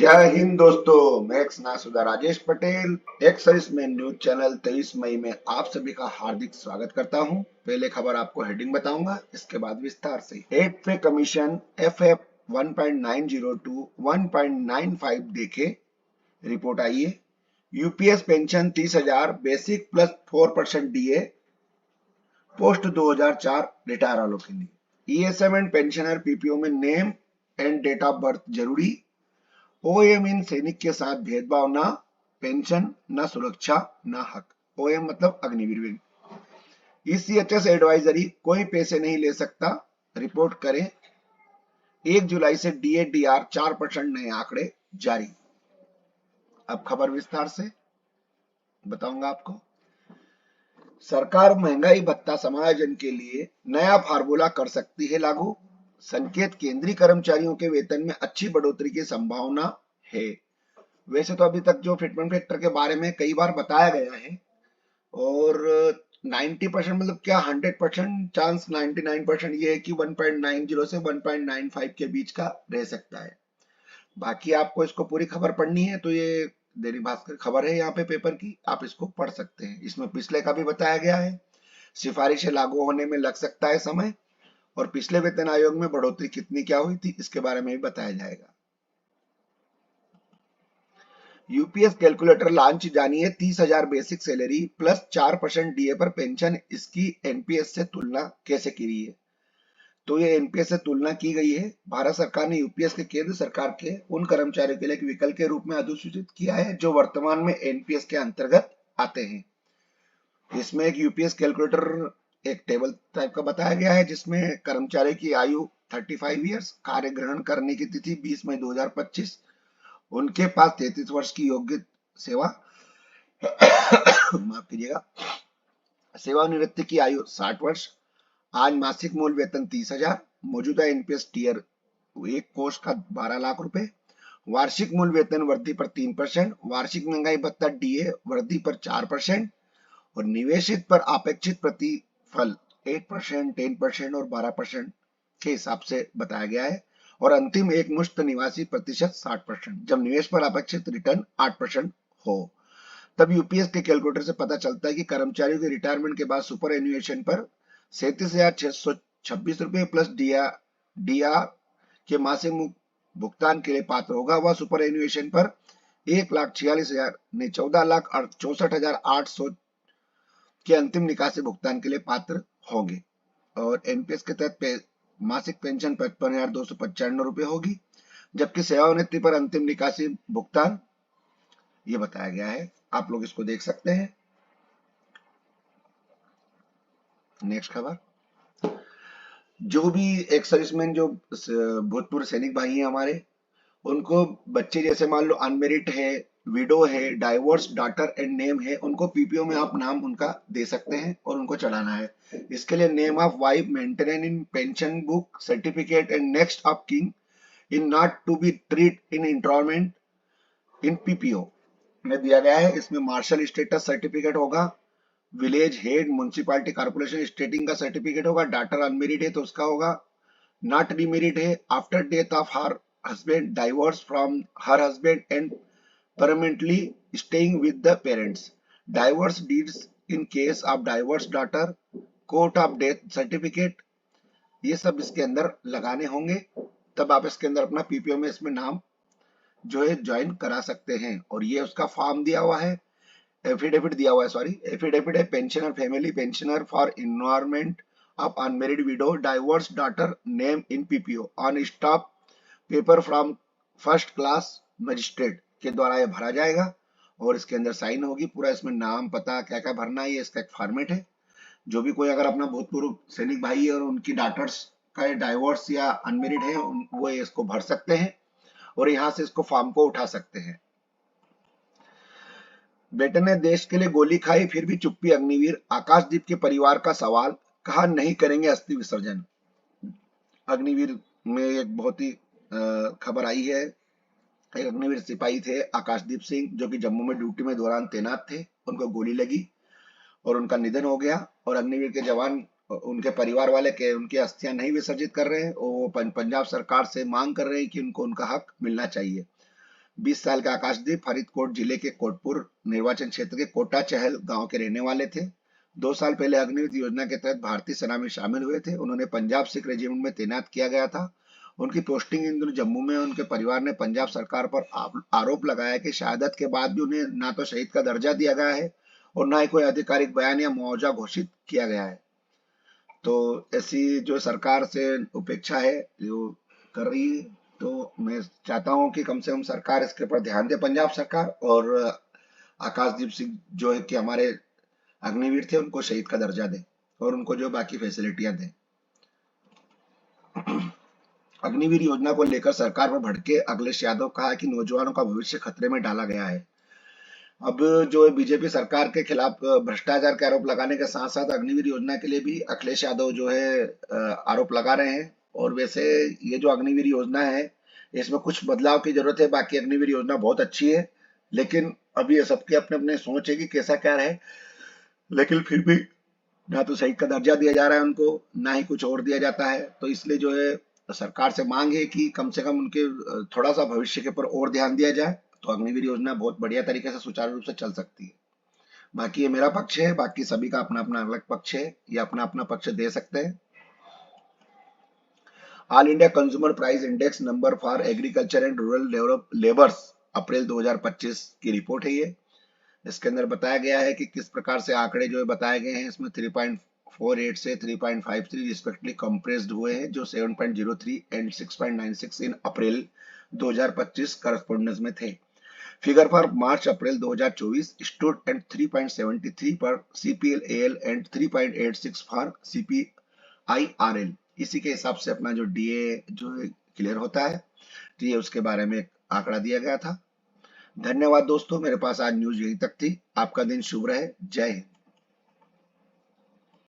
जय हिंद दोस्तों, मैं सुधा राजेश पटेल एक्सर्विस में न्यूज चैनल 23 मई में आप सभी का हार्दिक स्वागत करता हूं। पहले खबर आपको हेडिंग बताऊंगा, इसके बाद विस्तार से। एट पे कमीशन FF 1.90 टू 1.95 देखे रिपोर्ट आई है। UPS pension 30,000 basic plus 4% DA post 2004 retire वालों के लिए। ESM एंड पेंशनर PPO में name and date of birth जरूरी। ओएम इन सैनिक के साथ भेदभाव ना, पेंशन ना सुरक्षा ना हक। ओएम मतलब अग्निवीर विंग। ECHS एडवाइजरी कोई पैसे नहीं ले सकता, रिपोर्ट करें। 1 जुलाई से DA/DR 4% नए आंकड़े जारी। अब खबर विस्तार से बताऊंगा आपको। सरकार महंगाई भत्ता समायोजन के लिए नया फार्मूला कर सकती है लागू। संकेत केंद्रीय कर्मचारियों के वेतन में अच्छी बढ़ोतरी की संभावना है। वैसे तो अभी तक जो फिटमेंट फैक्टर के बारे में कई बार बताया गया है और 90% मतलब क्या 100% चांस 99% ये है कि 1.90 से 1.95 के बीच का रह सकता है। बाकी आपको इसको पूरी खबर पढ़नी है तो ये दैनिक भास्कर खबर है यहाँ पे पेपर की, आप इसको पढ़ सकते हैं। इसमें पिछले का भी बताया गया है, सिफारिशें लागू होने में लग सकता है समय, और पिछले वेतन आयोग में बढ़ोतरी कितनी क्या हुई थी इसके बारे में भी बताया जाएगा। यूपीएस कैलकुलेटर लॉन्च, जानिए 30,000 बेसिक सैलरी प्लस 4% DA पर पेंशन, इसकी एनपीएस से तुलना कैसे की गई है। तो ये एनपीएस से तुलना की गई है। भारत सरकार ने यूपीएस के केंद्र सरकार के उन कर्मचारियों के लिए एक विकल्प के रूप में अधिसूचित किया है जो वर्तमान में एनपीएस के अंतर्गत आते हैं। इसमें एक यूपीएस कैलकुलेटर एक टेबल टाइप का बताया गया है जिसमें कर्मचारी की आयु 35 ईयर्स, कार्य ग्रहण करने की तिथि 20 मई 2025, उनके पास 33 वर्ष की योग्य सेवा माफ कीजिएगा, सेवानिवृत्ति की आयु 60 वर्ष, आज मासिक मूल वेतन 30,000, मौजूदा एनपीएस टीयर 1 कोष का 12 लाख रुपए, वार्षिक मूल वेतन वृद्धि पर 3%, वार्षिक महंगाई भत्ता DA वृद्धि पर 4% और निवेशित पर अपेक्षित प्रतिफल 8%, 10% और 12% के हिसाब से बताया गया है। और अंतिम एक मुश्त निवासी प्रतिशत 60%, जब निवेश पर अपेक्षित रिटर्न 8% हो। तब यूपीएस के कैलकुलेटर से पता चलता है कि कर्मचारियों के रिटायरमेंट के बाद सुपर एन्युएशन पर 37,626 रुपए प्लस डीआर के मासिक भुगतान के लिए पात्र होगा। वह सुपर एन्युएशन पर 1,46,000 नहीं 14,64,800 के अंतिम निकासी भुगतान के लिए पात्र होंगे। और एनपीएस के तहत मासिक पेंशन 55,295 रुपए होगी, जबकि सेवानिवृत्ति पर अंतिम निकासी भुगतान ये बताया गया है। आप लोग इसको देख सकते हैं। नेक्स्ट खबर, जो भी एक सर्विसमैन जो भूतपूर्व सैनिक भाई हैं हमारे, उनको बच्चे जैसे मान लो अनमेरिड है, विडो है, डाइवोर्स डॉटर एंड नेम है, उनको पीपीओ में आप नाम उनका दे सकते हैं और उनको चढ़ाना है। इसके लिए name of wife maintain in pension book certificate and next of king in not to be treat in installment in PPO में दिया गया है। इसमें मार्शल स्टेटस सर्टिफिकेट होगा, village head municipality corporation stating का सर्टिफिकेट होगा, डॉटर अनमेरिड है तो उसका होगा, नॉट रिमेरिड है after death of her husband, divorced from her husband and permanently staying with the parents, divorce deeds in case of divorced daughter, court of death certificate, ये सब इसके अंदर लगाने होंगे। तब आप इसके अंदर अपना पीपीओ में इसमें नाम जो है ज्वाइन करा सकते हैं। और ये उसका फॉर्म दिया हुआ है, एफिडेविट दिया हुआ है, सॉरी एफिडेविट है, pensioner family pensioner for environment of unmarried window divorce daughter name in PPO on stop paper from first class magistrate के द्वारा ये भरा जाएगा और इसके अंदर साइन होगी। पूरा इसमें नाम पता क्या क्या भरना है, ये इसका एक फॉर्मेट है। जो भी कोई अगर अपना भूतपूर्व सैनिक भाई है और उनकी डॉटर्स का डाइवोर्स या अनमेरिड है, वो इसको भर सकते हैं और यहाँ से इसको फॉर्म को उठा सकते हैं। बेटे ने देश के लिए गोली खाई फिर भी चुप्पी अग्निवीर, आकाशदीप के परिवार का सवाल, कहा नहीं करेंगे अस्थि विसर्जन। अग्निवीर में एक बहुत ही खबर आई है। एक अग्निवीर सिपाही थे आकाशदीप सिंह, जो कि जम्मू में ड्यूटी में दौरान तैनात थे, उनको गोली लगी और उनका निधन हो गया। और अग्निवीर के जवान उनके परिवार वाले के उनकी अस्थियां नहीं विसर्जित कर रहे हैं और वो पंजाब सरकार से मांग कर रहे हैं कि उनको उनका हक मिलना चाहिए। 20 साल के आकाशदीप फरीदकोट जिले के कोटपुर निर्वाचन क्षेत्र के कोटा चहल गांव के रहने वाले थे। 2 साल पहले अग्निवीर योजना के तहत भारतीय सेना में शामिल हुए थे। उन्होंने पंजाब सिख रेजिमेंट में तैनात किया गया था। उनकी पोस्टिंग इन दिनों जम्मू में। उनके परिवार ने पंजाब सरकार पर आरोप लगाया कि शहादत के बाद भी उन्हें ना तो शहीद का दर्जा दिया गया है और ना ही कोई आधिकारिक बयान या मुआवजा घोषित किया गया है। तो ऐसी जो सरकार से उपेक्षा है जो कर रही है, तो मैं चाहता हूं कि कम से कम सरकार इसके ऊपर ध्यान दे, पंजाब सरकार, और आकाशदीप सिंह जो है कि हमारे अग्निवीर थे उनको शहीद का दर्जा दे और उनको जो बाकी फैसिलिटियां दे। अग्निवीर योजना को लेकर सरकार पर भड़के अखिलेश यादव कहा कि नौजवानों का भविष्य खतरे में डाला गया है। अब जो बीजेपी सरकार के खिलाफ भ्रष्टाचार के आरोप लगाने के साथ साथ अग्निवीर योजना के लिए भी अखिलेश यादव जो है आरोप लगा रहे हैं। और वैसे ये जो अग्निवीर योजना है इसमें कुछ बदलाव की जरूरत है। बाकी अग्निवीर योजना बहुत अच्छी है, लेकिन अभी ये सबके अपने अपने सोच है कि कैसा क्या रहे। लेकिन फिर भी ना तो शहीद का दर्जा दिया जा रहा है उनको, ना ही कुछ और दिया जाता है। तो इसलिए जो है सरकार से मांग है कि कम से कम उनके थोड़ा सा भविष्य के ऊपर और ध्यान दिया जाए, तो अग्निवीर योजना बहुत बढ़िया तरीके से सुचारू रूप से चल सकती है। बाकी ये मेरा पक्ष है, बाकी सभी का अपना अपना अलग पक्ष है, ये अपना अपना पक्ष दे सकते हैं। All India consumer price index number for agriculture and rural labours April 2025 की रिपोर्ट है ये। इसके अंदर बताया गया है कि किस प्रकार से आंकड़े जो है बताए गए हैं। इसमें 3.48 से 3.53 रिस्पेक्टिवली कंप्रेस्ड हुए हैं, जो 7.03 एंड 6.96 इन अप्रैल 2025 करस्पोंडेंस में थे। Figure for March April 2024 stood at 3.73 पर CPL-AL एंड 3.86 फॉर CPI-RL। इसी के हिसाब से अपना जो DA जो क्लियर होता है, तो ये उसके बारे में आंकड़ा दिया गया था। धन्यवाद दोस्तों, मेरे पास आज न्यूज यहीं तक थी। आपका दिन शुभ रहे। जय हिंद।